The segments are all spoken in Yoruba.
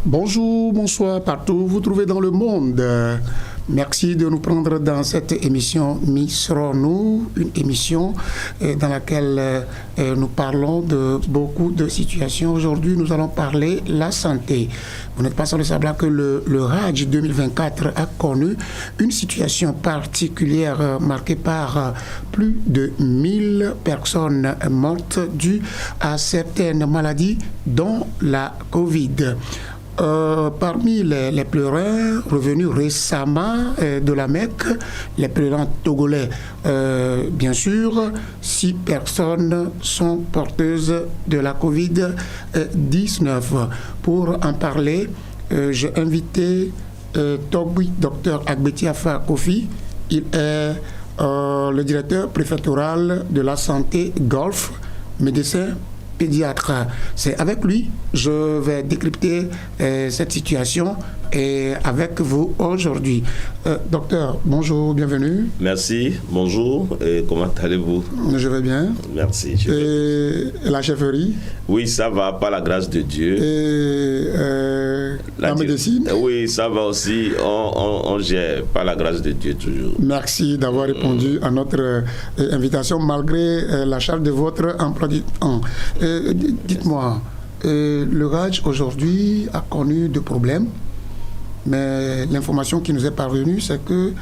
Bonjour, bonsoir partout où vous trouvez dans le monde. Merci de nous prendre dans cette émission Misserons-nous, une émission dans laquelle nous parlons de beaucoup de situations. Aujourd'hui, nous allons parler de la santé. Vous n'êtes pas sans le savoir que le Hajj 2024 a connu une situation particulière marquée par plus de 1000 personnes mortes dues à certaines maladies, dont la Covid. Parmi les pèlerins revenus récemment de la Mecque, les pèlerins togolais, bien sûr, 6 personnes sont porteuses de la Covid-19. Pour en parler, j'ai invité Togui, Dr Agbeti Afa Kofi. Il est le directeur préfectoral de la santé Golfe, médecin pédiatre. C'est avec lui je vais décrypter cette situation et avec vous aujourd'hui. Docteur, bonjour, bienvenue. Merci, bonjour, et comment allez-vous? Je vais bien. Merci. Et la chefferie? Oui, ça va, par la grâce de Dieu. Et la médecine? Oui, ça va aussi, on gère par la grâce de Dieu toujours. Merci d'avoir répondu à notre invitation malgré la charge de votre emploi du temps. Dites-moi, le Hajj aujourd'hui a connu des problèmes, mais l'information qui nous est parvenue, c'est que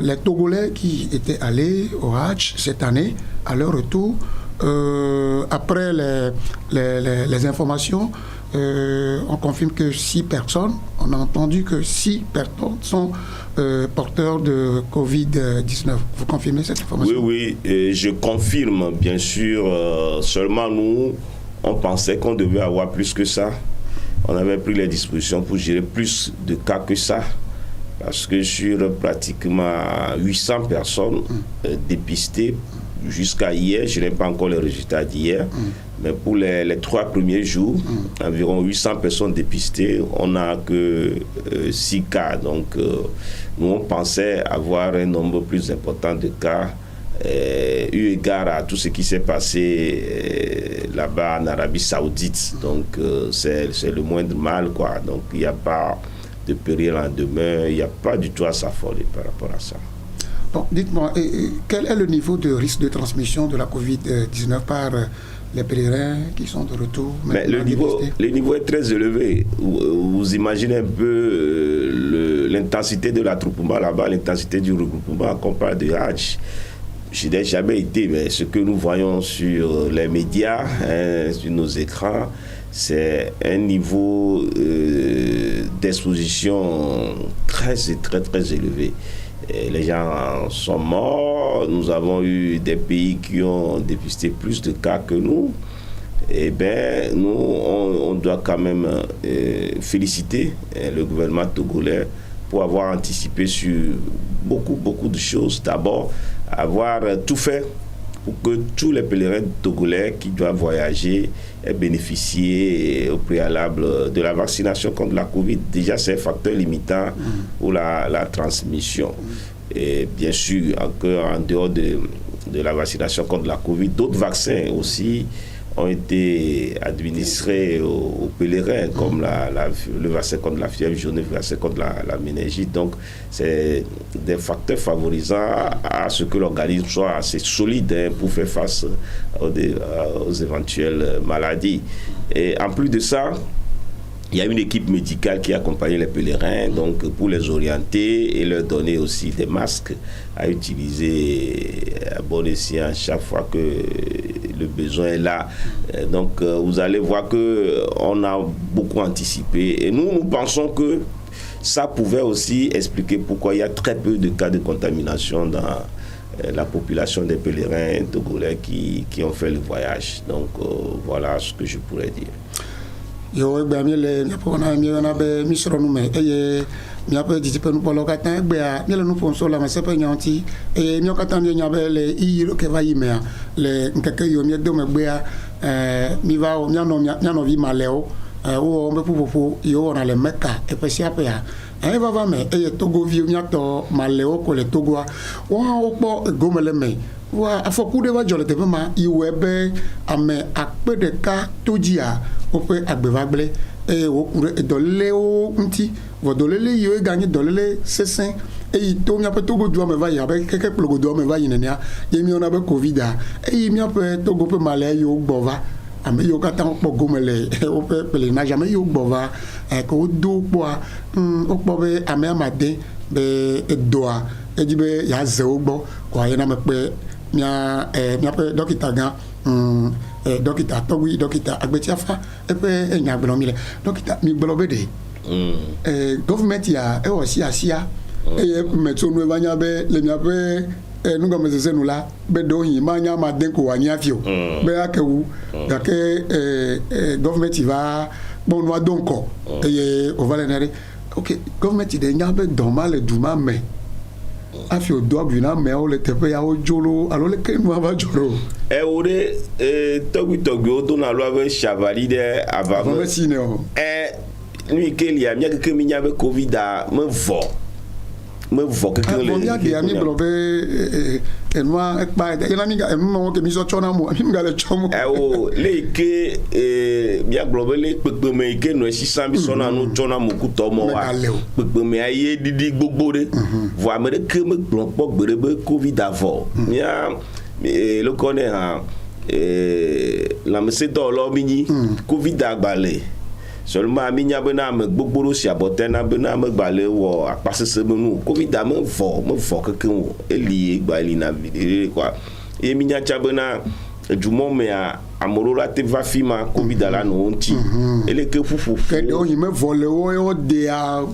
les Togolais qui étaient allés au Hajj cette année, à leur retour, après les informations, on confirme que 6 personnes, on a entendu que 6 personnes sont porteurs de Covid-19. Vous confirmez cette information? Oui, je confirme, bien sûr. Seulement nous, on pensait qu'on devait avoir plus que ça. On avait pris les dispositions pour gérer plus de cas que ça. Parce que sur pratiquement 800 personnes dépistées jusqu'à hier, je n'ai pas encore les résultats d'hier, mais pour les 3 premiers jours, environ 800 personnes dépistées, on n'a que 6 cas. Donc nous, on pensait avoir un nombre plus important de cas. Eu égard à tout ce qui s'est passé là-bas en Arabie Saoudite. Donc c'est le moindre mal, quoi. Donc il n'y a pas de péril en demeure, il n'y a pas du tout à s'affoler par rapport à ça. Bon, dites-moi, quel est le niveau de risque de transmission de la Covid-19 par les pèlerins qui sont de retour? Mais le niveau est très élevé. Vous imaginez un peu l'intensité de l'attroupement là-bas, l'intensité du regroupement qu'on parle de Hajj. Je n'ai jamais été, mais ce que nous voyons sur les médias, sur nos écrans, c'est un niveau d'exposition très élevé. Et les gens sont morts. Nous avons eu des pays qui ont dépisté plus de cas que nous. Eh bien, nous, on doit quand même féliciter le gouvernement togolais pour avoir anticipé sur beaucoup de choses. D'abord, avoir tout fait pour que tous les pèlerins togolais qui doivent voyager aient bénéficié au préalable de la vaccination contre la Covid. Déjà, c'est un facteur limitant pour la transmission. Et bien sûr, en dehors de la vaccination contre la Covid, d'autres vaccins aussi ont été administrés aux pèlerins, comme le vaccin contre la fièvre jaune, le vaccin contre la méningite. Donc, c'est des facteurs favorisant à ce que l'organisme soit assez solide pour faire face aux éventuelles maladies. Et en plus de ça, il y a une équipe médicale qui accompagne les pèlerins, donc pour les orienter et leur donner aussi des masques à utiliser à bon escient chaque fois que le besoin est là. Donc vous allez voir qu'on a beaucoup anticipé. Et nous pensons que ça pouvait aussi expliquer pourquoi il y a très peu de cas de contamination dans la population des pèlerins togolais qui ont fait le voyage. Donc voilà ce que je pourrais dire. Yo be mi le nyapona mi na be mi soro no me mi ape diti pe no polo katan gbe a mi le no pon so la me se pe nyanti mi okatan mi nya be le iro ke va yime le nkeke yo mi do me gbe a mi va o mi no vi maleo o me pupopo yo na le meka e pe si ape a va me Togo vi mi ato maleo ko le Togo wa o po gomele me wa afokude wa jole te ma iwe be ame akpe de ka tojia o pe agbevagble et dolé o nti vo dolé yo gagné dolé c'est et to mi ape togo do me va ya be keke plogo do me va yinenia ye mi ona be covid et mi ape togo pe malé yo gbova ame yo kata po gomele o pe pele na jamais yo gbova ko do po o po be ame amade be doa e di be ya ze o gbo ko ayena me pe mi ape dokita gan dókítà tọ́wí dókítà agbẹ́tíáfá ẹ̀pẹ́ ẹ̀yìn àgbẹ̀lọ́ mi lẹ̀ dókítà mi gbọ́lọ́ bẹ́ẹ̀ dẹ̀ gọ́fìmẹ̀ntì yà ẹ̀ wọ̀ sí àṣìá ẹ̀yẹ mẹ̀tónú ẹ̀ bá nyà bẹ́ lẹ́mi àpẹ́ nuga mẹsẹsẹ nu la bẹ́ dọ́ yìí má nyà má dẹ́n kò wà nyà fi o bẹ́ akẹ́wù gàkẹ́ gọ́fìmẹ̀ntì va bọ́ọ̀nù adó nkọ̀ ẹ̀yẹ òvalẹ̀ nẹ́rẹ́ ok gọ́fìmẹ̀ntì dẹ̀ nyà bẹ́ dọ̀ má lẹ̀ dùn má mẹ́ afi o do abina mɛ o le teƒe ya o dzolo alo le ke nu ava dzoro. O de tɔgbuitɔgbuiwo dona alo abe savali ɖe ava me. Ava me si ne o. Nu yi ke lia mía keke mi nya be covid me vɔ keke le. Bon mía de mi gblɔ be enua ekpa yena mi ga enu ma ke mi sɔ tsɔ na mo mi ga le tsɔ mo. O le yi ke mía gblɔ be le kpekpeme yi ke nɔ sisan bi sɔna nu tsɔ na mo kutɔ mɔ wa kpekpeme aye didi gbogbo ɖe vɔ ame ɖeke me gblɔ kpɔ gbe ɖe be covid vɔ mía le kɔ ne hã lãmesẽdɔwɔlawo mi nyi covid agbalẽ seulement mi nya bena ame gbogbo ɖo si abɔte na bena ame gbalẽ wɔ akpasese me nu covid me vɔ kekeŋ o eli gbalẽ na viɖe quoi eye mi nya tsa bena edumɔ mea ame ɖewo la te va fi ma covid la nɔ wo ŋuti ele ke ƒuƒoƒo ke ɖewo yi me vɔ le wo dea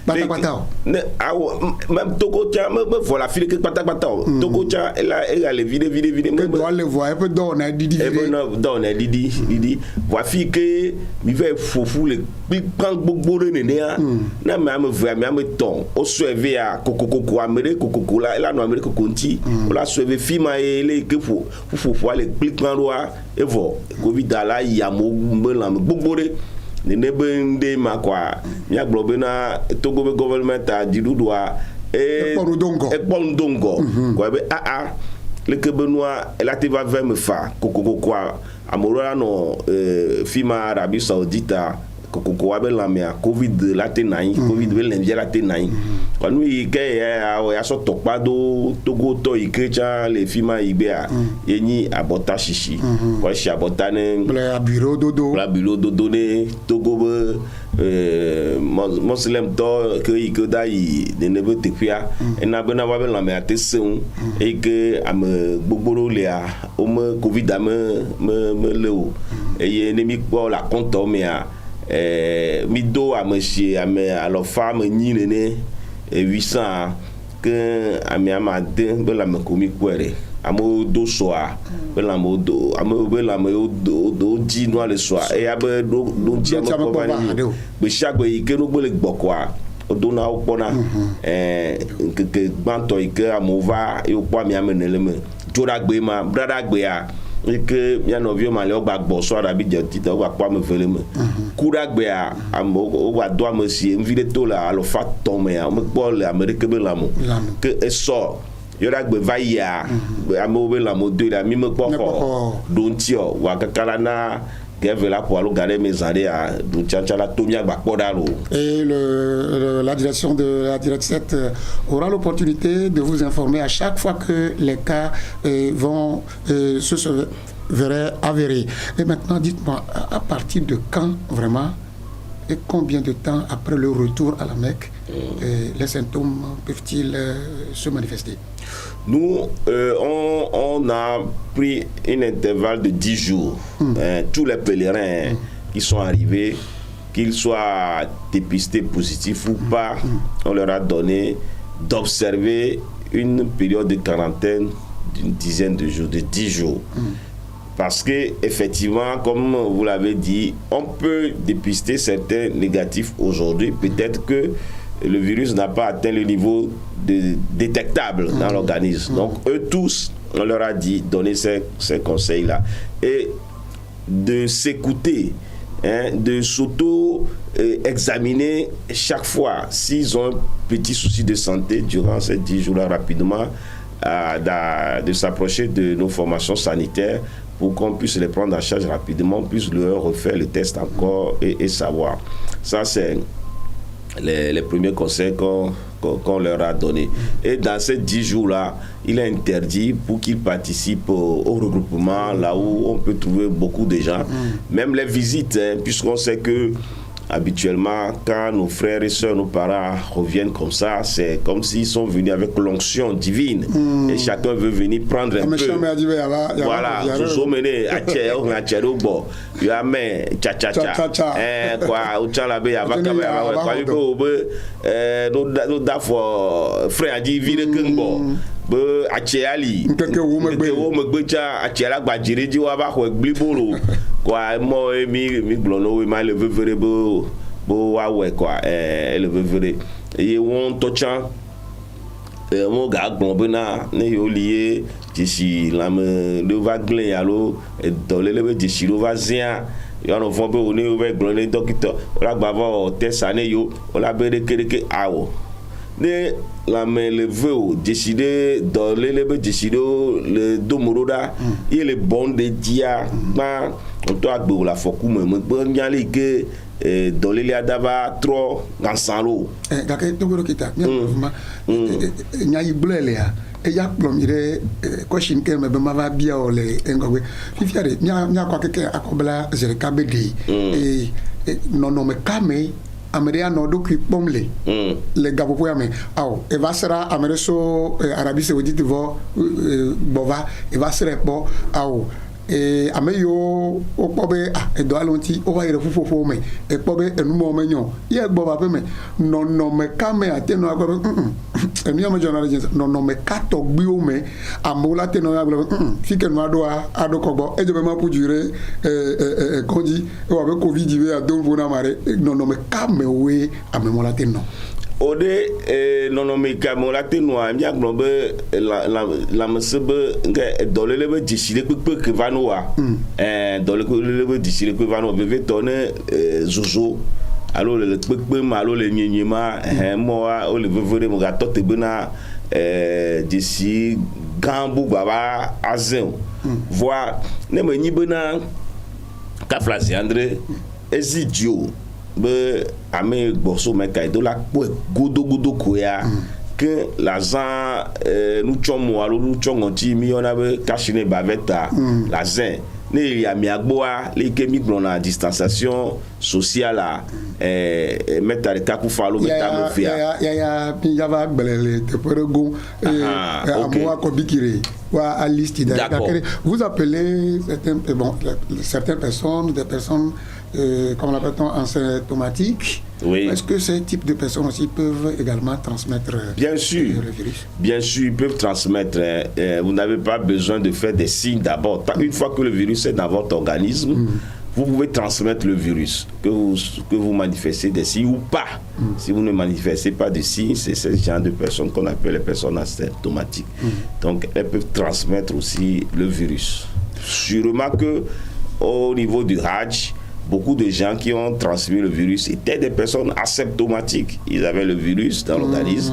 kpatakpata o. Ne awɔ même Togo tsa me vɔ le afi ɖeke kpatakpata o. Togo tsa ega le viɖe. ke dɔ ale vɔ eƒe dɔwɔna didi viɖe. Eƒe dɔwɔna didi vɔ afi ke mi va ƒoƒu le kpikpan gbogbo ɖe nenea ne ame eve ame etɔ̃ wo sɔe ve ya kokoko ame ɖe kokoko la ela nɔ ame ɖe koko ŋuti wola sɔe ve fi ma ye le ke ƒoƒoƒoa le kpikpan ɖoa evɔ covid la yi amewo me lãme gbogbo ɖe. Nene be ŋɖe ma kɔa míagblɔ bena Togo be gɔvɛrmɛnt dziɖuɖua ekpɔ ŋdɔ ŋgɔ kɔa be leke be nua ela te va ve me fa kokokoa amewo la nɔ fi ma Arabie Saoudite kokokoa be lãmea covid la te na anyi covid be lɛnvia la te na anyi kɔa nu yi ke ya sɔ tɔkpa do Togo tɔ yi ke tsã le fi ma yi gbea ye nyi abɔta sisi kɔa si abɔta ne kple abiro dodo ne Togo be moslem tɔ ke yi ke da yi nene be teƒea ena bena va be lãmea te seŋ eyi ke ame gbogbo ɖewo lia wo me covid me le o eye ne mi kpɔ le akɔntɔ mea mi do ame si ame alɔfa me nyi nene 800 ke ame ade be lãme ko mi kpɔe ɖe amewo do sɔa be lãmewo do amewo be lãmewo do dzi nua le sɔa eya be ɖo ŋuti ame kpɔ va ne gbe sia gbe yi ke no gbe le gbɔ kɔa wodona wo kpɔna ŋkeke gbãtɔ yi ke amewo va ye wokpɔ ame ame ne le me dzoɖagbe ma braɖagbea que mia nɔviwo ma le wo gba gbɔsɔ Arabie Saoudite wo gba kpɔ ame ve le me kuɖagbea amewo gba do ame si ŋvi ɖe to le alɔfa tɔ̃ mea womekpɔ le ame ɖeke be lãme ke esɔ yɔɖagbe va yia amewo be lãme doe ɖa mi mekpɔ xɔ ɖo ŋuti o wa kaka la na gɛvɛ la ƒo alo ga ɖe me zã ɖe ya ɖu tsantsa la to mia gba kpɔ ɖa lo. Et la direction de la Direct7 aura l'opportunité de vous informer à chaque fois que les cas vont se verraient avérés. Et maintenant, dites-moi, à partir de quand vraiment et combien de temps après le retour à la Mecque les symptômes peuvent-ils se manifester? Nous, on a pris un intervalle de 10 jours. Tous les pèlerins qui sont arrivés, qu'ils soient dépistés positifs ou pas, on leur a donné d'observer une période de quarantaine d'une dizaine de jours, de 10 jours. Parce que effectivement, comme vous l'avez dit, on peut dépister certains négatifs aujourd'hui. Peut-être que le virus n'a pas atteint le niveau détectable dans l'organisme. Donc, eux tous, on leur a dit, donner ces conseils-là. Et de s'écouter, de s'auto-examiner chaque fois. S'ils ont un petit souci de santé durant ces 10 jours-là, rapidement, de s'approcher de nos formations sanitaires pour qu'on puisse les prendre en charge rapidement, puisse leur refaire le test encore et savoir. Ça, c'est les premiers conseils qu'on leur a donnés. Et dans ces 10 jours-là, il est interdit pour qu'ils participent au regroupement, là où on peut trouver beaucoup de gens. Même les visites, hein, puisqu'on sait que habituellement, quand nos frères et sœurs, nos parents reviennent comme ça, c'est comme s'ils sont venus avec l'onction divine. Et chacun veut venir prendre un peu. Voilà, nous mené à Tchè, on a Tchè au bord. Il y a mais tcha. Quoi, au Tchalabe, il y a pas nous d'affaires frère dit vide que bon. A Tchè ali. Que wo me gbecha a Tchè la gbajire di wa ba ko glibolo. Quoi moi mi glono we ma le vevere bo wa we quoi le vevere et on tochan mon gars glombe na ne yo lié d'ici la me le va glen yalo dans le d'ici le va zia yo no fon be oni o ve glone docteur la gbavo test ane yo o la be de ke awo ne la me le veut décider dans le décider le domoroda il est bon de dia ba on doit gbe la foku me nyali ke dans le adaba trop gansalo gake togoro kita ma nyai blele ya e ya plomire question ke me be ma va bia ole engwe fifiare nya kwa keke akobla zere kabedi non me kame Amélia Nodo qui pomle les gabo pour yame aw e va sera amereso Arabie Saoudite vo bova e va sera po aw e ameyo o pobe e do alonti o va ire fufofo me e pobe enu mo menyo ye bova pe me non me kame ateno agbo e mi amejo na rejenza non me kato gbi o me amola teno agbo fike no ado kogbo e je be ma pujure konji e wa be covid iwe adon bona mare non me kame we amemola teno ode non me kame la teno mi agbo be la mesebe nge dole le be disile pepe ke vanoa dole le be disile ke vanoa be tonne zozo alors le pepe ma alors le nyenyema moi o le vevere mo ga tote bena d'ici gambu baba azen voir ne me nyibena ka flasi André ezidio be ame gboso me kai do la godo koya que l'argent nous chomo alo nous chongonti mi on avait cachine baveta la zin ne ya mi agboa le ke mi glona distanciation sociale a mettre le kaku falo mettre me fia ya va gbelele te perego amoa ko bikire wa a liste vous appelez certaines personnes des personnes comme l'appelle-t-on asymptomatiques. Oui. Est-ce que ces types de personnes aussi peuvent également transmettre bien sûr, le virus? Bien sûr, ils peuvent transmettre. Vous n'avez pas besoin de faire des signes d'abord. Une fois que le virus est dans votre organisme, vous pouvez transmettre le virus, que vous manifestez des signes ou pas. Si vous ne manifestez pas de signes, c'est ce genre de personnes qu'on appelle les personnes asymptomatiques. Donc, elles peuvent transmettre aussi le virus. Sûrement que au niveau du Hajj, beaucoup de gens qui ont transmis le virus étaient des personnes asymptomatiques. Ils avaient le virus dans l'organisme.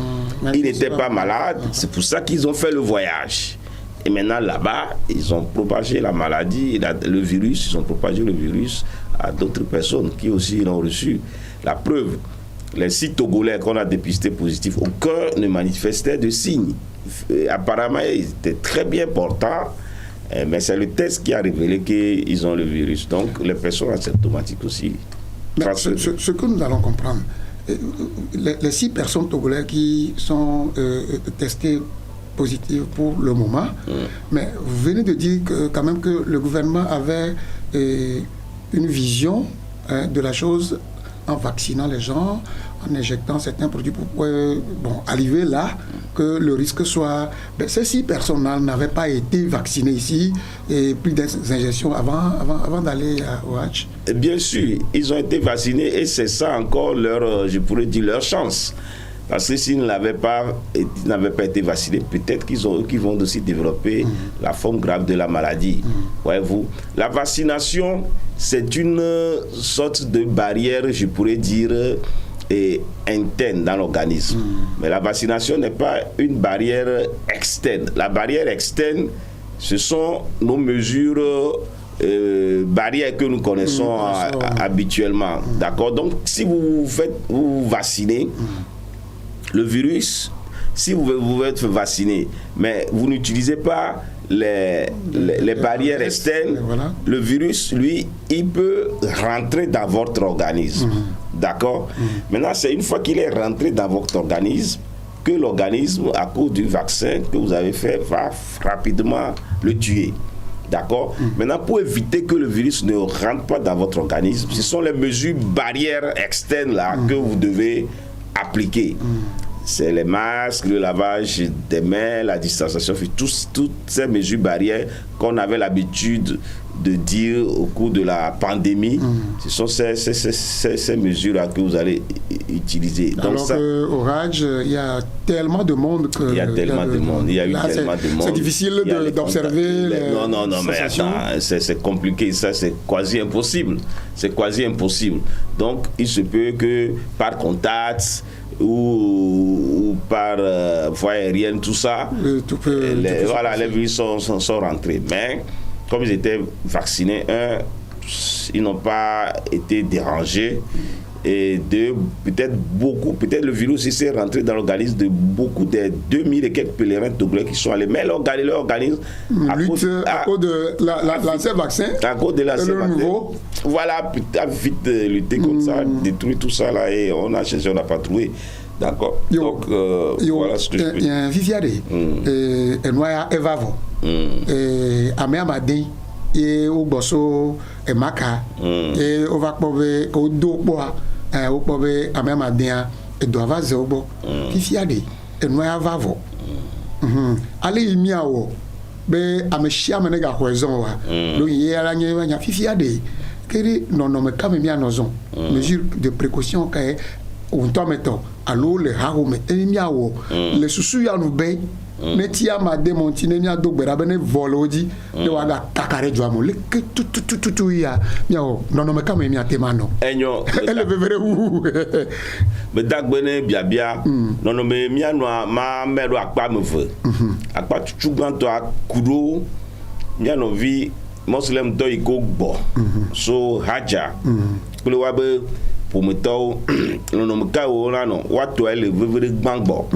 Ils n'étaient pas malades. C'est pour ça qu'ils ont fait le voyage. Et maintenant, là-bas, ils ont propagé la maladie, le virus. Ils ont propagé le virus à d'autres personnes qui aussi l'ont reçu. La preuve, les 6 Togolais qu'on a dépistés positifs, aucun ne manifestait de signes. Apparemment, ils étaient très bien portants. Mais c'est le test qui a révélé qu'ils ont le virus. Donc, les personnes asymptomatiques aussi. Ce que nous allons comprendre, les 6 personnes togolaises qui sont testées positives pour le moment, mais vous venez de dire quand même que le gouvernement avait une vision de la chose en vaccinant les gens, en injectant certains produits pour arriver là, que le risque soit... ces 6 personnes n'avaient pas été vaccinées ici et plus d'injections avant d'aller au Hajj. Bien sûr, ils ont été vaccinés et c'est ça encore leur, je pourrais dire, leur chance. Parce que s'ils n'avaient pas été vaccinés, peut-être qu'ils vont aussi développer la forme grave de la maladie. Voyez-vous, la vaccination, c'est une sorte de barrière, je pourrais dire, interne dans l'organisme. Mais la vaccination n'est pas une barrière externe. La barrière externe, Ce sont nos mesures barrières que nous connaissons habituellement. D'accord? Donc, si vous vous vaccinez, le virus, si vous êtes vacciné, mais vous n'utilisez pas les barrières externes, voilà. Le virus, lui, il peut rentrer dans votre organisme. D'accord? Maintenant, c'est une fois qu'il est rentré dans votre organisme que l'organisme, à cause du vaccin que vous avez fait, va rapidement le tuer. D'accord? Maintenant, pour éviter que le virus ne rentre pas dans votre organisme, ce sont les mesures barrières externes là que vous devez appliquer. C'est les masques, le lavage des mains, la distanciation, toutes ces mesures barrières qu'on avait l'habitude de dire au cours de la pandémie. Ce sont ces mesures-là que vous allez utiliser. Donc alors qu'au RAJ, il y a tellement de monde que... Il y a tellement de monde. Il y a eu tellement de monde. C'est difficile d'observer les Non, mais attends, c'est compliqué. Ça, c'est quasi impossible. C'est quasi impossible. Donc, il se peut que par contact ou par voie aérienne, tout ça, les virus sont rentrés. Mais comme ils étaient vaccinés, ils n'ont pas été dérangés. Et peut-être le virus il s'est rentré dans l'organisme de beaucoup des 2000 et quelques pèlerins togolais qui sont allés. Mais leur organisme, à cause de l'ancien vaccin, à cause de l'ancien vaccin, nouveau. Voilà, a vite lutté contre ça, détruit tout ça là, et on a cherché, on n'a pas trouvé. D'accord. Donc, voilà ce que je peux dire. Il y a un viviade, et noya evavo, et amé amadé, et au bosso, et maca, et au vacpove, au do bois, au pove, amé amadé, et doava zéobo, viviade, et noya vavo. Allez, miawo, be ameshia menega hoizon wa, donc il y a la viviade, que non, mais quand même, il y a nos mesures de précaution, que on doit mettre allo le harume emiawo le susu ya no be neti amade montine nya dogbera be ne volodi de waga takare joamo le tu ya miawo non me kama emi atemano enyo ele bevere wu me dagbene biabia non me miano ma medo akpa meve akpa tutu gbanto akuro miano vi muslim do iko gbo so haja kule wa be pour me tao non ka o la no wa to ele vevere gbangbo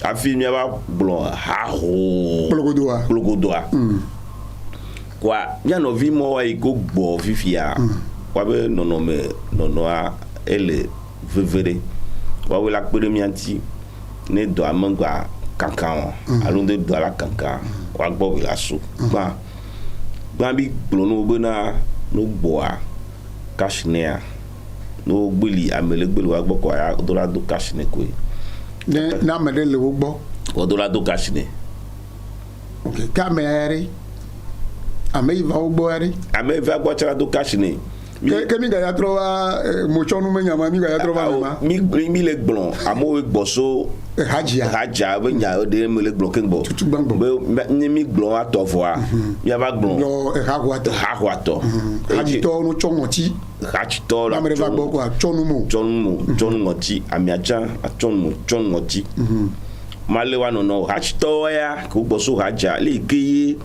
afi mi ba blon ha ho blogodoa kwa ya no vi mo wa iko gbo fifia wa be no a ele vevere wa we la pere mi anti ne do amangba kankan alonde do la kankan wa gbo we la so gba bi blon no be na no gbo a kashnea no gbeli amele gbeli wa gbo ko ya dola do cash ne ko na amele le wo gbo o dola do cash ne okay kamere ame va wo gbo ere ame va gbo chara do cash ne ke mi ga ya trowa mo chonu me nyama mi ga ya trowa ma mi le gbon amo we gbo so hajia be nya o de me le gbon ke gbo tutu gbangbo be ni mi gbon atovoa mi ava gbon lo haguato hajito no chonoti hachito la amere va gbo ko chonu moti amiacha chonu moti malewa no hachito ya ko gbo so hajia le keye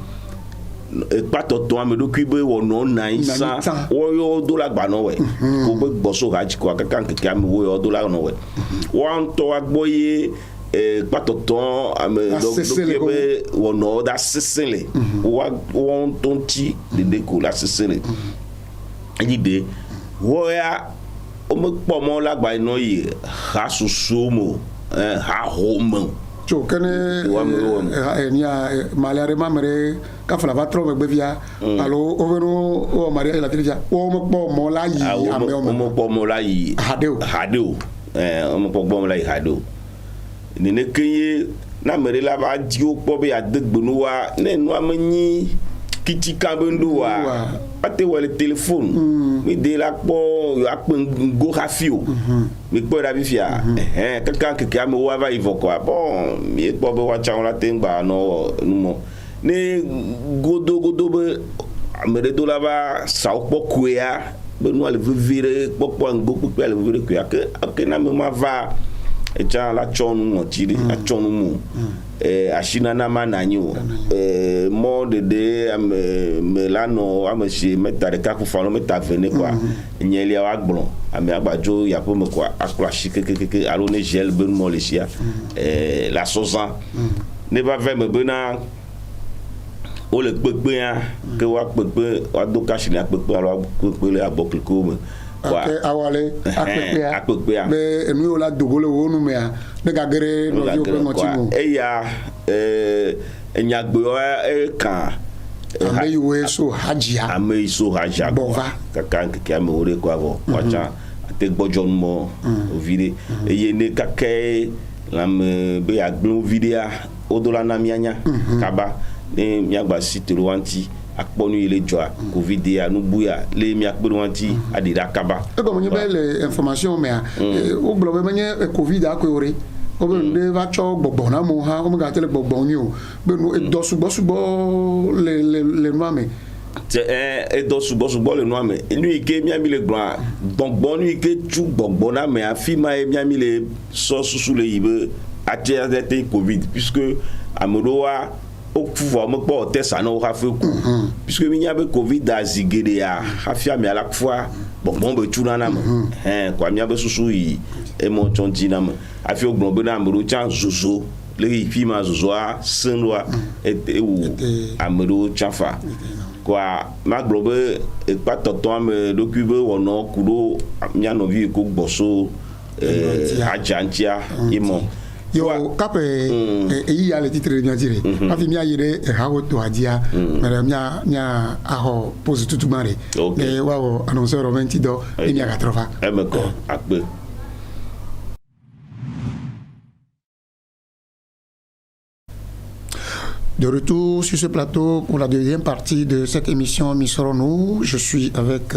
patoto amedo kibe wono naisa oyo dola gba no we ko be gboso haji ko akakan keke ami wo dola no we won to agboye patoto amedo kibe wono da sesele won tonti de ko la sesele ide wo ya o me pomo la gba no yi ha susumo ha homo so kene nia malare mamere ka fala va trop bevia allo oveno o maria la tria o mo po mo la yi ame o mo po mo la yi hadeo o mo po mo la yi hadeo ni ne keye na mere la ba di o po be adegbonu wa ne nu amanyi kiti kabendo wa ate wale téléphone mi de la po yo apengo rafio mi po da bifia kankan keke ame wa va ivoko bon mi po be wa chan la tengba no numo ne godo be amere do la ba sa po kuya be no le vivre popo ngo pe le vivre kuya que na me ma va etsa la tsɔ nu ŋɔtsi ɖe atsɔ nu mo asinana ma nanyi o mɔ ɖeɖe ame la nɔ ame si meta ɖeka ko fa no meta ve ne kɔa nyelia wa gblɔ ame agbadzo yaƒe me kɔa akplɔ asi kekekeke alo ne gel be numɔ le sia la sɔzã ne va ve me bena wole kpekpea ke wa kpekpe wa do kasi ne akpekpe alo kpekpe le agbɔ kliko me awale akpekpea be enu yo la dogo le wo nu mea ne gagere no yo pe ŋɔtsi mo eya enyagbewo kan ame yiwo so hajia bɔva kaka nkeke ame wo ɖe kɔ avɔ wɔtsa ate gbɔdzɔ numɔ ovi ɖe eye ne kake lame be agble ovi ɖea wodo la na mianya kaba ne miagba si toro wanti akpɔ nu yi le dzɔa covid ya nubuya le miakpe wanti aɖi ɖe akaba egɔme nye be le information mea wo gblɔ be menye covid akoe o ɖe wo be ne va tsɔ gbɔgbɔ na mo hã wo megate le gbɔgbɔ nyui o be nu edɔ sugbɔsugbɔ le nua me edɔ sugbɔsugbɔ le nua me nu yi ke miami le gblɔa gbɔgbɔ nu yi ke tsu gbɔgbɔ na me afi ma ye miami le sɔ susu le yi be ate te covid puisque ame ɖewoa okufɔ mekpɔ test anɔ hafi ku puisque mi nya be covid da zi geɖea hafi ame ala kufɔa gbɔgbɔ be tsu na me kɔa mia be susu yi emɔ tsɔ ŋuti na me hafi wogblɔ be na ame ɖewo tsã zozo le yi fi ma zozoa senɖoa ewu ame ɖewo tsã fa kɔa magblɔ be ekpatɔtɔ ame ɖokui be wɔnɔ ku ɖo mia nɔvi ko gbɔso hadza ŋutia emɔ yo kape eyi ya le titre de miadzire afi mia yi de hawo to adia mia aho pose tutu mare e wa annonceur 20 do e mia katrofa emeko akpe. De retour sur ce plateau pour la deuxième partie de cette émission Misserons-nous. Je suis avec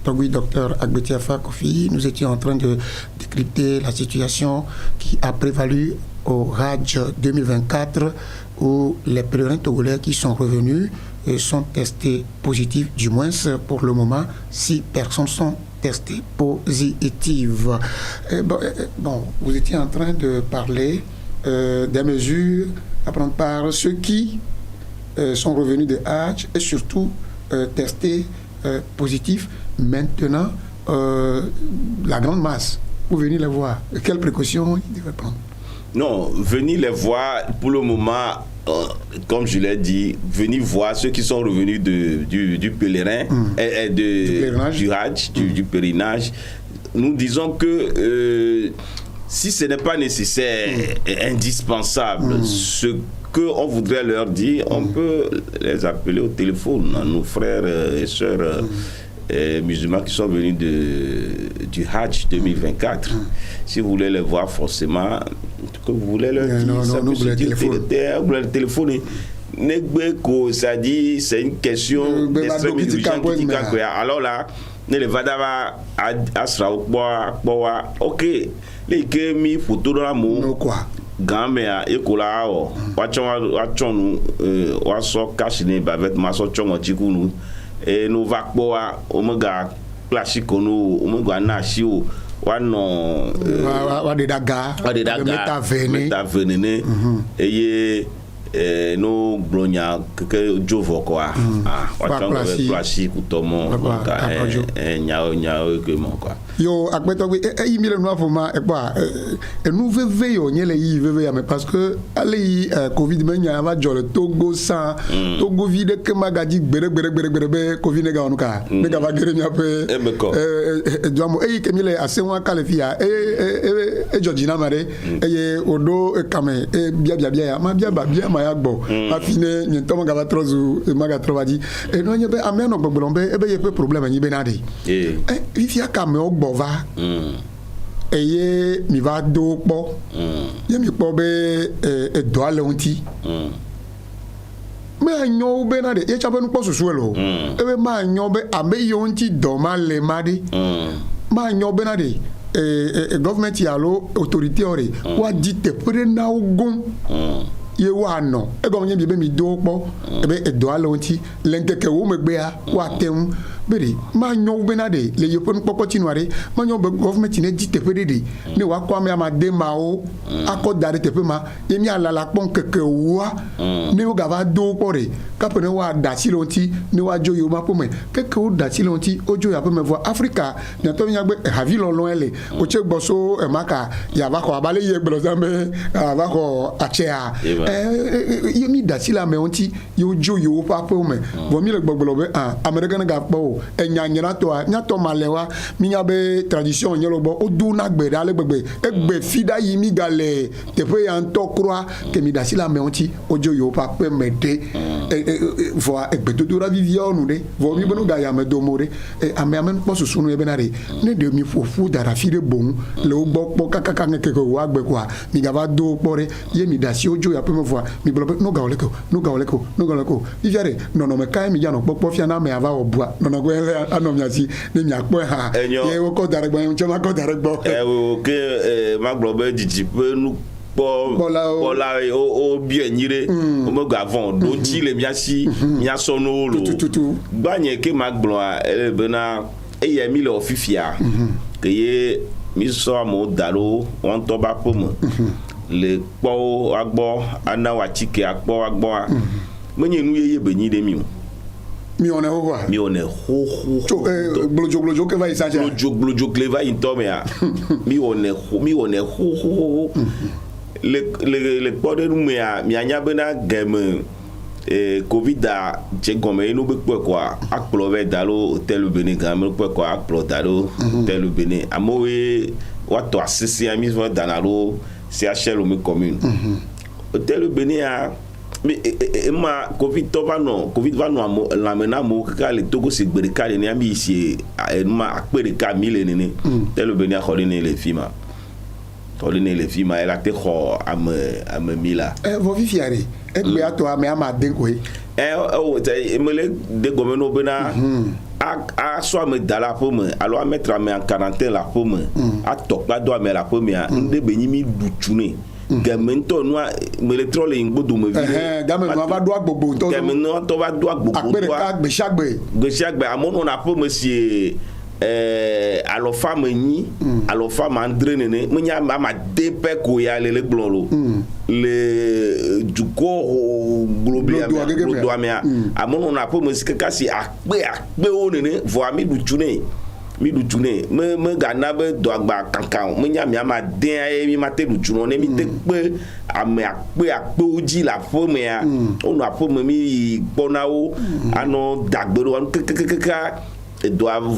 Togui Dr Agbetiafa Kofi. Nous étions en train de décrypter la situation qui a prévalu au Hajj 2024 où les pèlerins togolais qui sont revenus sont testés positifs, du moins pour le moment, 6 personnes sont testées positives. Bon, vous étiez en train de parler des mesures à prendre par ceux qui sont revenus de Hajj et surtout testés positifs. Maintenant, la grande masse, vous venez les voir. Quelles précautions ils devraient prendre? Non, venez les voir pour le moment, comme je l'ai dit, venez voir ceux qui sont revenus du pèlerin, du Hajj, du pèlerinage. Nous disons que si ce n'est pas nécessaire et indispensable, ce qu'on voudrait leur dire, on peut les appeler au téléphone, nos frères et sœurs musulmans qui sont venus du Hajj 2024. Si vous voulez les voir forcément, que vous voulez leur dire, ça peut se dire le téléphone. Ça dit, c'est une question d'extrême urgence. Alors là, ne le vadava asra ok les que mi photo dans la mou gamea ekola o wachon wa so kashine bavet maso chongo chikunu e no vakboa omega classique no omega na shiu wano wa de daga meta venene eye no bronya que jovo quoi wachon classique tomo nyao que mon quoi yo akbeto e mi le no afoma e pa e nu veve yo nyele yi veve ya me parce que ali covid me nya ma jole togo san togo vide ke magaji gbere be covid ne ga onuka ne ga ba gere mi ape e doamo e ke mi le asenwa kalefia e Georgina mare e odo kame e bia ya ma bia ma ya gbo afine ni to ma ga ba trozu ma ga trovadi e no nye be ameno gbogbombe e be ye pe problème ni be na de ifia kame va eye mi va do po ye mi po be do ale onti me anyo be na de ye cha be nu po susu elo e be ma anyo be ame yo onti do ma le ma de ma anyo be na de government ya lo autorité ore wa di te pre na ogun ye wa no e go nye bi be mi do po e be do ale onti lenke ke wo me gbe a wa tem beri ma nyo bena de le yopon poko chinoare ma nyo government ne dit tepe de ne wa kwa me ama de mao akodare tepe ma yemi ala la pon keke wa ne o gava do pore kapene wa da silonti ne wa jo yo ma pome keke o da silonti ojo ya pome vo Africa ne to nya gbe havi lon ele o che gboso e maka ya ba ko abale ye gbelo zambe ba ko achea yemi da sila me onti yo jo yo pa pome vo mi le gbogbolo be American ga po enya nyina to malewa mi nya be tradition nyelo bo o du na gbe dale gbegbe egbe fida yi mi gale tepe ya nto croix ke mi da sila me onti ojo yo pa pe mede vo egbe to ra vivio nu de vo mi benu ga ya me do more ame po susunu e benare ne de mi fofu dara fire bon le o gbo po kakaka nke ko wa gbe kwa mi ga va do pore ye mi da si ojo ya pe me vo mi blo no ga ole ko viviare no me kai mi ya no popo fia na me ava obua no go ele anomiasi ne mi akpo ha ye wo ko dare gbo en chema ko dare gbo o ke ma glo be jiji pe nu bola o bien nyire o me ga von do ti le miasi mia sono lo gbanye ke ma glo a bena e ye mi le ofifia ke ye mi so mo daro won to ba pomo le po agbo ana wa chike agbo menye nu ye benyi de mi on est ho blojo ke va isaja blojo ke va intomea mi on est ho le pode nu mea mi anya bena game covid a je gome no be kwa akplo ve dalo hotel Benin game kwa akplo dalo hotel Benin amowe wato asisi ami vo danalo CHL o mi commune hotel Benin a ma covid va no la mena mo ka le togo se gbere ka ni ami ici ma akpere ka mile ni hotel Benin a kholi ni le fima ela te kho am mila vo vifiare egbe ato ame ama den ko o te emele de gomeno bena a so ame dala pomme alors a mettre ame en quarantaine la pomme a tokpa do ame la pomme a nde benyi mi dutune gamento no me le trole ngbodo me vi gamen no va do agbogbo to gamen no to va do agbogbo akpere ka gbe shagbe amono na pomme si alo femme ni alo femme André nene munya mama depe ko ya le glolo le duko globia do amia amono na po musika kasi akpe o nene vo ami du tune me gana be do agba kankan munya mi ama den aye mi mate du tune ne mi te pe ame akpe oji la fo me ya onu apo me mi ponawo ano dagbero an kekekeka doivent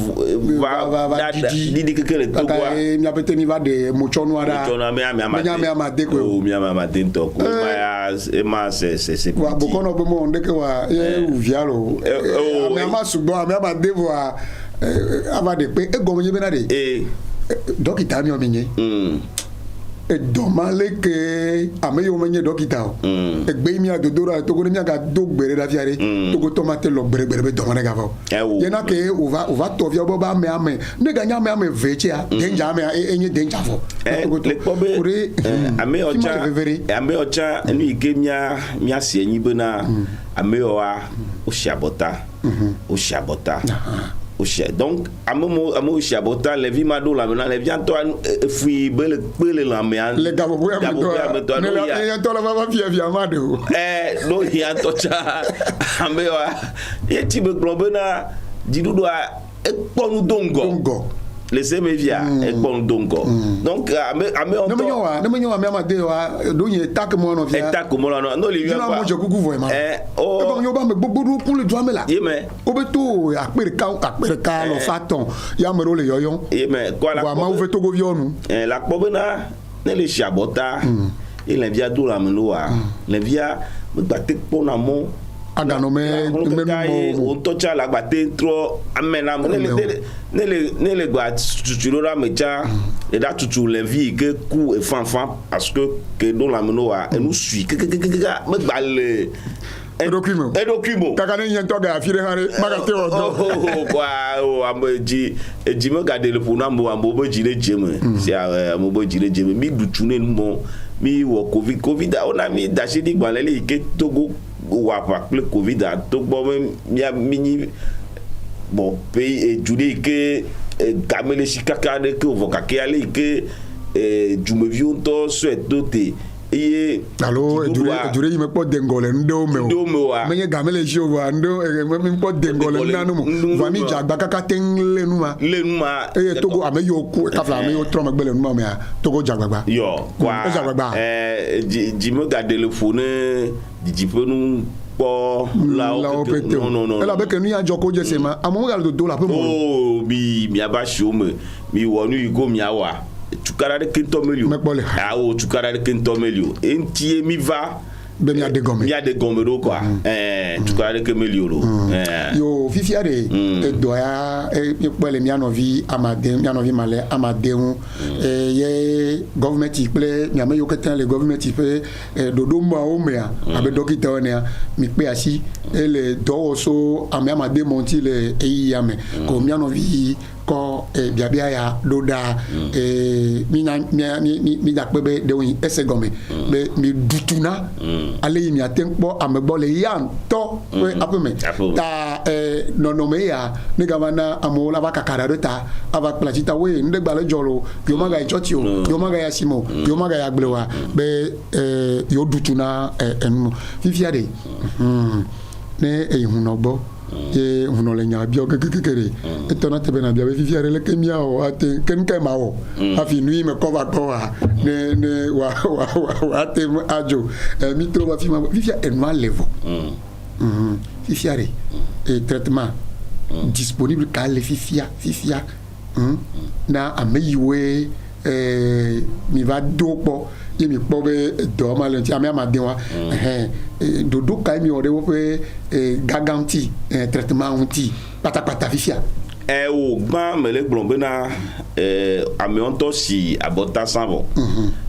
didi que le tout quoi mi apete mi va de mochono ara mi ama de ko mi ama de to ko ma c'est wa bokono bo mo ndeke wa e uvialo mi ama sugbo mi ama de wa ava de pe e gomo yebe na de dokita mi o mi nye domale ke ameyo menye dokita o egbe mi adodora to ko mi aga do gbere da fiare to ko tomate lo gbere be domane ga fo yena ke o va to fi obo ba me ame ne ga nya me ame veche a denja ame enye denja fo le pobe ame ocha enu ike mi asie nyi bena ame o a o shabota donc amo shabota le vi mado la mena le vian to fui bele la me le gabo boya me to ne to la va via mado no ya to cha ame wa ye ti be globena didudo a ekponu dongo laissez me via ekponu dongo donc ame on ne me nyowa me amade wa do yin tak mo no via no le via mo je kuku vo ma o ko yo ba me gbogbo pour le doigt me la yeme o be to akpere ka lo faton ya me ro le yoyon yeme ko la ma ouve to go vionu la pobena ne le shabota il via do la menoa le via me batte pona mo agano me o tocha la batte tro amena ne le gba tutu la mecha et da tutu le vie que cou et fanfan parce que do la menoa et nous suit me gba le Edokrimo kaka ne yento ga afire hare magate o kwa o amji ejimo ga de le pona mo ambo jire jeme si ambo jire jeme mi dutune mo mi wo covid ona mi dashi di gbalele ke togo wa pa covid to gbo mi bon pays et juli que gamele sikaka de que vokake ale que jumevio to souhaite doter et alors dure il me pas dengole ndo me me gamele jo wa ndo me pas dengole nanu mo va mi jagba kaka tengle numa e togo ame yo ku ka fla ame yo tro magbele numa me togo jagba yo kwa jime garde le phone dijipe nu po la non elle avec nous ya joko je se ma amo ga do la pe mo oh mi abashi o me mi wonu igo mi awa tukara de kentomelio o tukara de kentomelio entie mi va be mi ade gombe do quoi tukara de kemelio lo yo fifiare doya pele mi anovi male amadeu ye government iple mi ameyo ketan le government ipe dodo ma o me abe dokita one mi pe asi ele do so amade monti le eyame ko mi anovi ko biabia ya doda mi da pebe de won ese gome be mi dutuna ale mi atempo amegbo le yan to we apeme ta no me ya ne gavana amola ba kakara ta ava plachita we nde gba le jolo yo maga chotio yo maga ya simo yo maga ya gblewa be yo dutuna enmu fifia de ne hunogbo ye huno le nya bio kekere etona tebe na bio fifi are le kemia o ate kenke ma o afi nui me ko ba to wa ne wa ate ajo mi tro ba fifi enwa level fifi are traitement disponible ka le fifia na ameyiwe mi va dopo ye mi pobe do ma le ti ame amade wa dodo kai mi ore wo pe gaganti traitement unti patapata fifia o gba mele glombe na ame onto si abota sanvo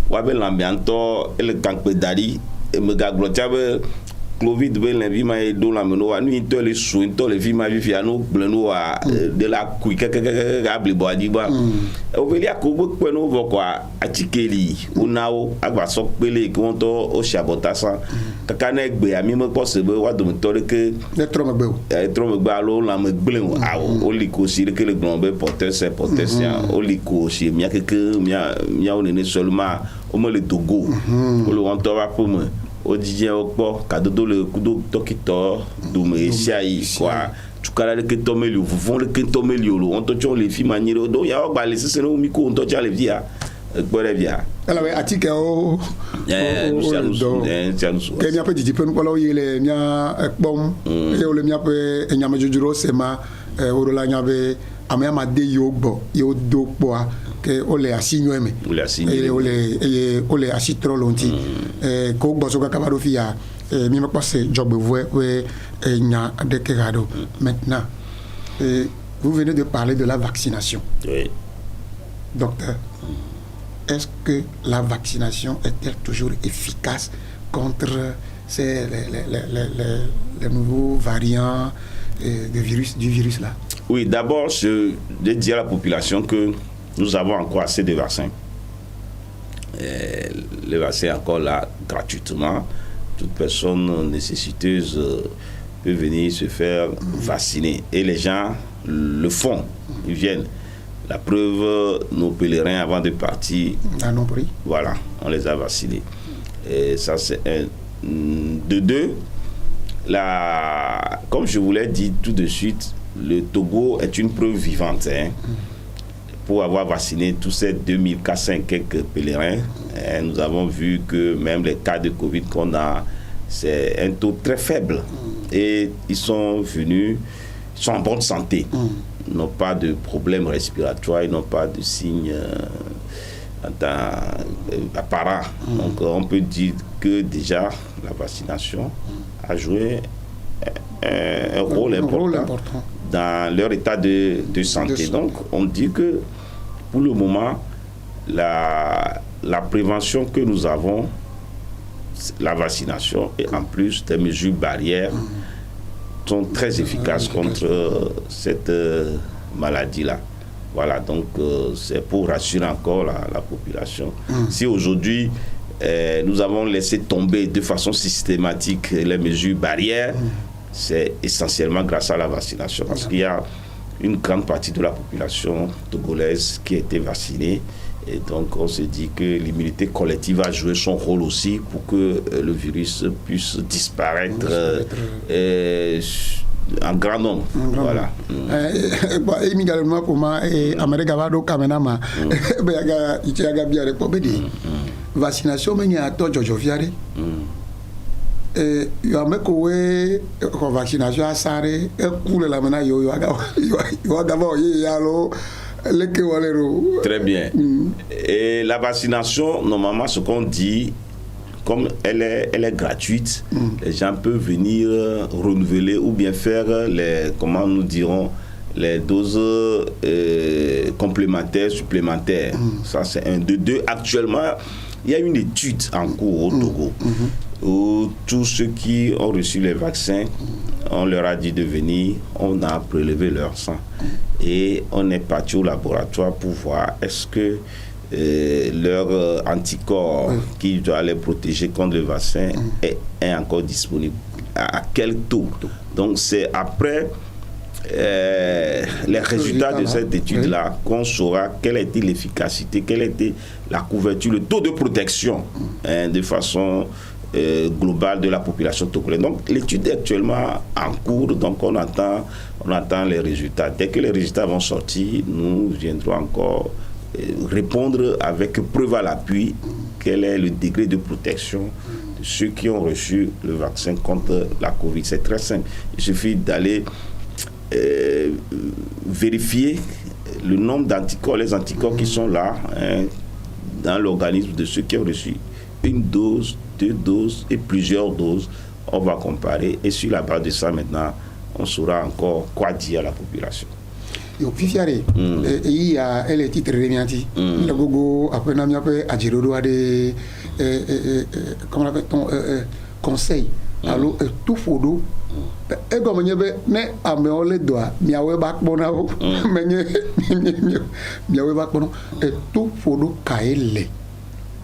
wa be lambianto ele kankpe dari me ga glotia be Covid be le vi ma do la meno wa nu to le su to le vi ma vi fi anu blenu wa de la ku ke abli bo adiba o be lia ko gbe no vo kwa atikeli unawo agba so pele ki won to o shabota san kaka na egbe ami mo pose be wa do to le ke le tro megbe alo la me gble o li ko si le ke le glombe porter o li ko si mia ke mia o ne seulement o mo le Togo o le won to wa po mo o dijé o po kadodo le kudo tokito du me siai kwa tukala le kentomelio fufon le kentomelio lo on to chon le fi manire do ya o gba le sese no mi ko on to cha le via gbore via ala we atike o ke mi ape didi pe nko lo yele nya ekpom e o le mi ape enyama jujuro sema o ro la nya be amya de yo gbo yo do po que ole asinyo eme ole asitro lonti ko gboso ka kabaro fia mi me passe job we nya de kerado maintenant vous venez de parler de la vaccination. Oui. Docteur, est-ce que la vaccination est-elle toujours efficace contre les nouveaux variants du virus là? Oui, d'abord je dis à la population que nous avons encore assez de vaccins. Le vaccin est encore là gratuitement. Toute personne nécessiteuse peut venir se faire vacciner. Et les gens le font. Ils viennent. La preuve, nos pèlerins, avant de partir, voilà, on les a vaccinés. Et ça, c'est un. De deux, comme je vous l'ai dit tout de suite, le Togo est une preuve vivante. Pour avoir vacciné tous ces 2400 quelques pèlerins, nous avons vu que même les cas de Covid qu'on a, c'est un taux très faible. Et ils sont venus, ils sont en bonne santé. Ils n'ont pas de problèmes respiratoires, ils n'ont pas de signes apparents. Donc on peut dire que déjà la vaccination a joué un rôle important dans leur état de santé. Donc on dit que pour le moment, la prévention que nous avons, la vaccination et en plus des mesures barrières sont très efficaces contre cette maladie-là. Voilà, donc c'est pour rassurer encore la population. Si aujourd'hui, nous avons laissé tomber de façon systématique les mesures barrières, c'est essentiellement grâce à la vaccination. Parce qu'il y a une grande partie de la population togolaise qui était vaccinée. Et donc, on se dit que l'immunité collective a joué son rôle aussi pour que le virus puisse disparaître en grand nombre. Voilà. Également, comment Amérique va donc Kamenama, vaccination, mais il y a un taux de joviare. Il y a un vaccination à Saré, et pour la mena, il y a d'abord, très bien. Et la vaccination, normalement, ce qu'on dit, comme elle est gratuite, les gens peuvent venir renouveler ou bien faire les, comment nous dirons, les doses complémentaires, supplémentaires. Ça, c'est un de deux. Actuellement, il y a une étude en cours au Togo où tous ceux qui ont reçu les vaccins, on leur a dit de venir, on a prélevé leur sang et on est parti au laboratoire pour voir est-ce que leur anticorps qui doit les protéger contre le vaccin est encore disponible. À quel taux? Donc c'est après les résultats de cette étude-là qu'on saura quelle était l'efficacité, quelle était la couverture, le taux de protection de façon globale de la population togolaise. Donc l'étude est actuellement en cours, donc on attend les résultats. Dès que les résultats vont sortir, nous viendrons encore répondre avec preuve à l'appui quel est le degré de protection de ceux qui ont reçu le vaccin contre la Covid. C'est très simple. Il suffit d'aller vérifier le nombre d'anticorps, les anticorps qui sont là dans l'organisme de ceux qui ont reçu une dose, 2 doses et plusieurs doses. On va comparer et sur la base de ça maintenant, on saura encore quoi dire à la population. Yo fifiare il y a les titres remianti le gogo après na mi après ajirodo ade comment on appelle conseil allo tout fodo e go nyebe ne ame ole doa mi awe back bona o menye mi awe back bona e tout fodo kaele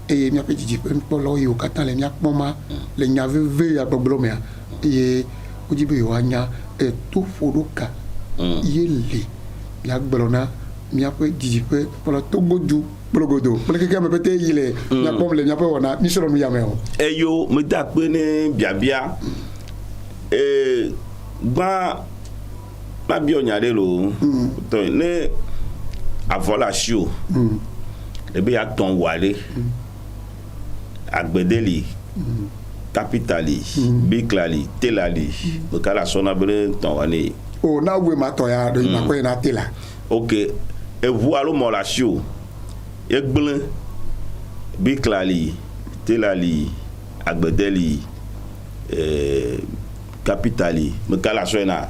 e mi apeti ji polo yo katan le mi akpoma le nyave ve ya problème e ojibe yo anya e tout fodo ka yele ya gbalona mi ape dijipe pour Togo du blogodo pour que me pété il est na pom le mi ape wona mi soro mi yame o eyo me da pe ne biabia gba ma bi onyare lo to ne avola shio le be ya ton wale agbedeli capitali biklali telali be kala sona bre ton wane o na we ma to ya do ma ko na tela ok e vous alo mo la shio e gblen biklali telali agbedeli capitali me kala sona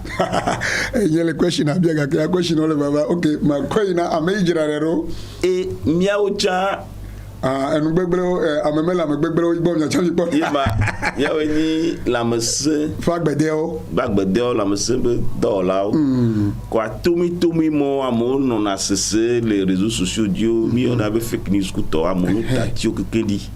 yele question na biega ke question ole baba ok ma ko ina amejira rero e miao cha enu gbegbero amemela me gbegbero igbo nya chali po yema yawe ni la mese fa gbedeo la mese be dola kwa tumi mo amo no na sese les réseaux sociaux dio mi on avait fake news kuto amo ta tio kekendi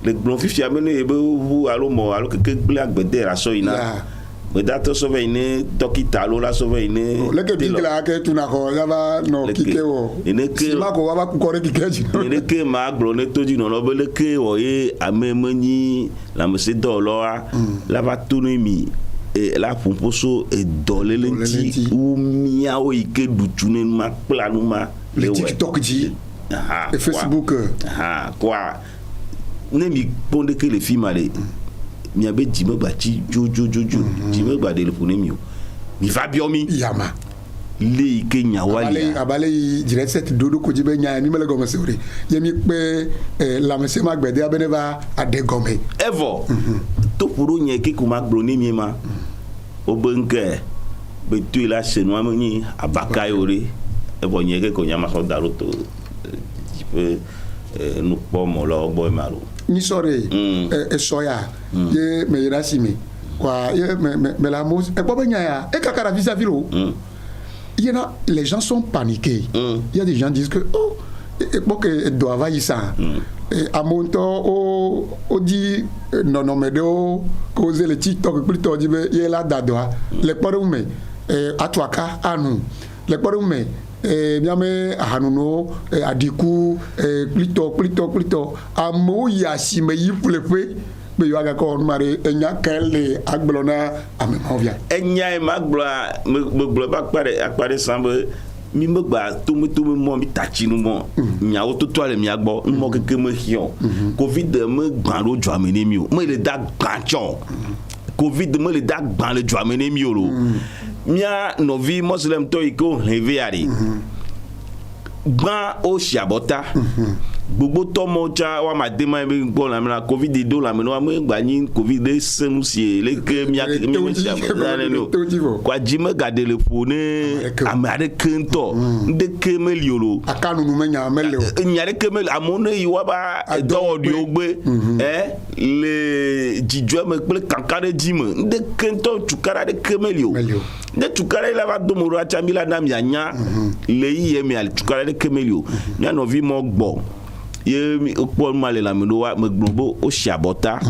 le blon fifi amene ebe wu alo mo alo keke ble agbede ra so ina me dato so ve ine dokita lo la so ve ine le ke bigla ke tuna ko ya ba no kike wo ine ke ma ko wa ba ku kore kike ji ine ke ma glo ne toji no be le ke wo ye amemani la mese doloa la va tunu mi e la pomposo e dole lenti u miao ike dutune ma planu ma le TikTok ji et Facebook quoi ne mi ponde ke le film ale mi abe dime bati jojo dime gba de le pone mi o mi va biomi yama le ike nyawali abale direct set dodo ko jibe nya mi mele gome sori yemi pe la mese magbede abeneva ade gome evo to puro nye ke ko magbo ni mi ma obenke be tu la chenwa mni abaka yore evo nye ke ko nyama so daroto jipe nous pomo lo boy malo ni sore soya ye me irasimi kwa ye me la mos e ko benya ya e kakara visa vilo les gens sont paniqués il y a des gens qui disent que oh et que doit y ça à mon temps au dit non mais do causer le TikTok plutôt dit ye la dadoa les porume atwaka anu les Kouadoumé, Miame, Hanuno, Adikou, Plito, Amo Yassime, Yipoulepe, mais il y a encore maré, et il y a qu'elle Agblona, à me convient. Et il y a un magbla, me apparaît semble. Mi me gba tout me mo mi tachi nu mo mi a auto toile mi agbo mo keke me hion covid me gban lo jo amene mi o me le da gbanchon covid me le da gban le jo amene mi o lo mi a novi muslim to iko leve ari gban o siabota gbogbo tomo cha wa ma de ma mi gbo la mi na covid do la mi no me gba ni covid de senu si le ke mi a mi siabota no kwa jime gade le fone amare kento de kemel yolo akanu nu menya mele o nyare kemel amone yiwa ba do di ogbe le jijwe me ple kankare jime de kento tukara de kemel yo de tukara la va do moro achamila na mi anya le yi mi al tukara de kemel yo na no vi mo gbo ye mi okpo male la mi do wa me gbogbo o siabota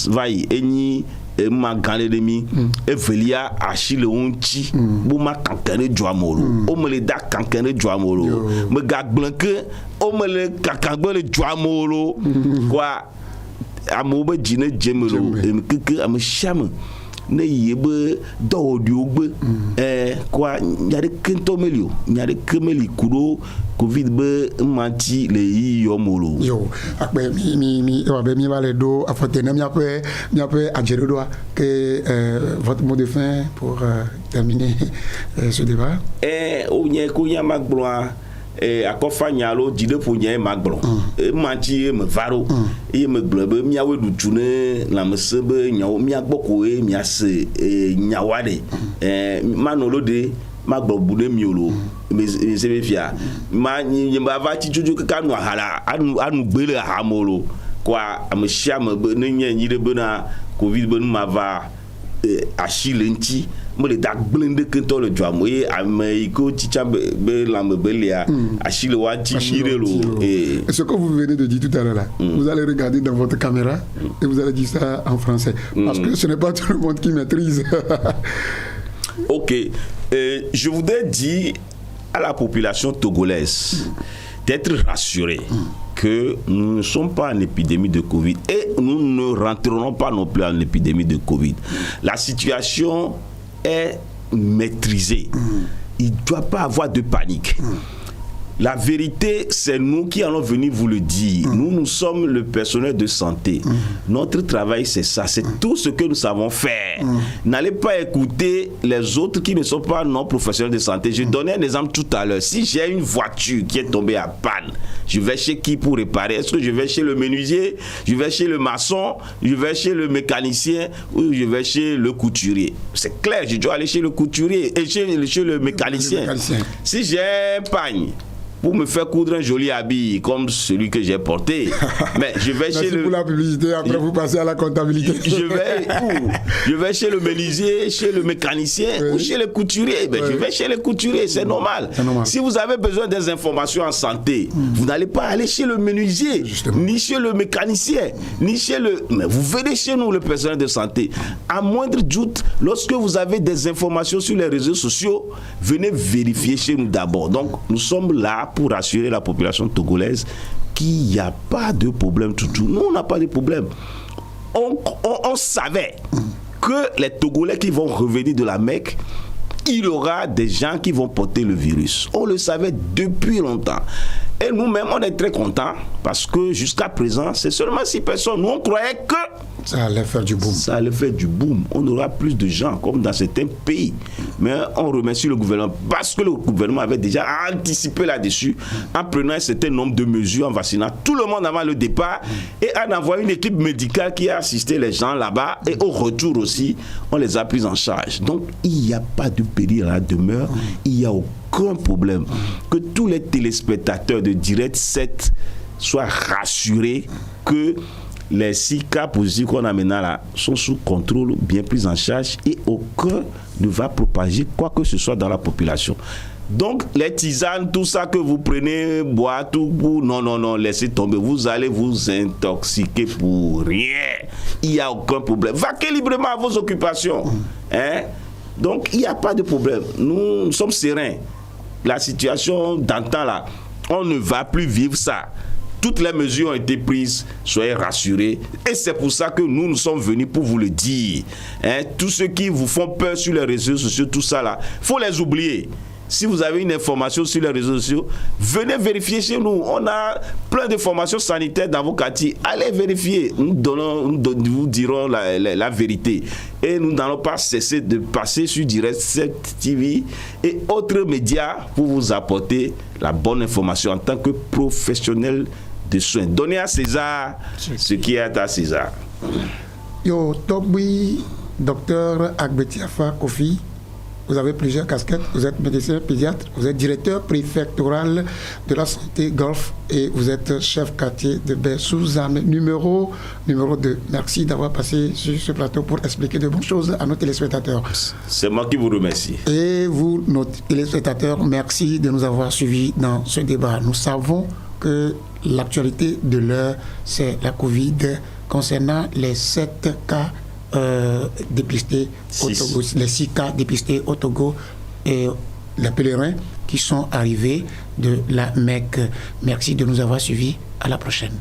vai eni ma gane de mi evelia achile unchi bu ma kankane joamoro o me le da kankane joamoro me ga blanke o me le kankane le joamoro kwa amobe jine jemelo e me keke am shame ne yebe do di ogbe kwa nyare kento melio nyare kemeli kudo covid be manti le yo molo yo akbe mi wa be mi vale do afotene mi ape adjere do que votre mot de fin pour terminer ce débat o nye ko nya magbloa akofa nyalo jide po nye magblo manti me varo e me globe mi awe du tune la mesebe nyawo mi agboko e mi ase nyawade manolo de magbo bude miolo me sebe fia ma nyimba va ti juju ka no hala anu gbele hamolo kwa amshia me ne nyanyire bena covid benu mava achile nti mo le da blende kento le joamo e ameiko ticha be lambe belia achile wa ti chirelo et ce que vous venez de dire tout à l'heure là vous allez regarder dans votre caméra et vous allez dire ça en français parce que ce n'est pas tout le monde qui maîtrise. OK, je voudrais dire à la population togolaise d'être rassurée que nous ne sommes pas en épidémie de Covid et nous ne rentrerons pas non plus en épidémie de Covid. La situation est maîtrisée. Il ne doit pas avoir de panique. La vérité, c'est nous qui allons venir vous le dire. Nous sommes le personnel de santé. Notre travail, c'est ça. C'est tout ce que nous savons faire. N'allez pas écouter les autres qui ne sont pas non professionnels de santé. Je donnais un exemple tout à l'heure. Si j'ai une voiture qui est tombée à panne, je vais chez qui pour réparer? Est-ce que je vais chez le menuisier? Je vais chez le maçon? Je vais chez le mécanicien? Ou je vais chez le couturier? C'est clair, je dois aller chez le couturier et chez le mécanicien. Si j'ai un pagne pour me faire coudre un joli habit comme celui que j'ai porté, mais je vais chez le... pour la publicité, après vous passez à la comptabilité. Je vais chez le menuisier, chez le mécanicien ou chez le couturier. Je vais chez le couturier, c'est normal. Si vous avez besoin des informations en santé, vous n'allez pas aller chez le menuisier, ni chez le mécanicien, ni chez le... Mais vous venez chez nous, le personnel de santé. À moindre doute, lorsque vous avez des informations sur les réseaux sociaux, venez vérifier chez nous d'abord. Donc, nous sommes là pour rassurer la population togolaise qu'il n'y a pas de problème tout. Nous, on n'a pas de problème. On savait que les Togolais qui vont revenir de la Mecque, il y aura des gens qui vont porter le virus. On le savait depuis longtemps. Et nous-mêmes, on est très contents parce que jusqu'à présent, c'est seulement 6 personnes. Nous, on croyait que ça allait faire du boom. Ça allait faire du boom. On aura plus de gens comme dans certains pays. Mais on remercie le gouvernement parce que le gouvernement avait déjà anticipé là-dessus en prenant un certain nombre de mesures, en vaccinant tout le monde avant le départ et en envoyant une équipe médicale qui a assisté les gens là-bas. Et au retour aussi, on les a pris en charge. Donc, il n'y a pas de péril à la demeure. Il n'y a aucun problème. Que tous les téléspectateurs de Direct 7 soient rassurés que les 6 cas positifs qu'on a maintenant là sont sous contrôle, bien pris en charge et aucun ne va propager quoi que ce soit dans la population. Donc, les tisanes, tout ça que vous prenez, boire, tout pour... Non, laissez tomber. Vous allez vous intoxiquer pour rien. Il n'y a aucun problème. Vaquez librement à vos occupations. Donc, il n'y a pas de problème. Nous sommes sereins. la situation d'antan là, on ne va plus vivre ça. Toutes les mesures ont été prises, soyez rassurés. Et c'est pour ça que nous sommes venus pour vous le dire. Tous ceux qui vous font peur sur les réseaux sociaux, tout ça là, il faut les oublier. Si vous avez une information sur les réseaux sociaux, venez vérifier chez nous. On a plein d'informations sanitaires dans vos quartiers. Allez vérifier. Nous vous dirons la vérité. Et nous n'allons pas cesser de passer sur Direct 7 TV et autres médias pour vous apporter la bonne information en tant que professionnel de soins. Donnez à César ce qui est à César. Yo, Togbi, docteur Agbetiafa Kofi. Vous avez plusieurs casquettes, vous êtes médecin pédiatre, vous êtes directeur préfectoral de la santé Golfe et vous êtes chef quartier de Bessouza. Numéro 2. Merci d'avoir passé sur ce plateau pour expliquer de bonnes choses à nos téléspectateurs. C'est moi qui vous remercie. Et vous, nos téléspectateurs, merci de nous avoir suivis dans ce débat. Nous savons que l'actualité de l'heure, c'est la Covid concernant les 7 cas dépistés au Togo, les 6 cas dépistés au Togo et les pèlerins qui sont arrivés de la Mecque. Merci de nous avoir suivis. À la prochaine.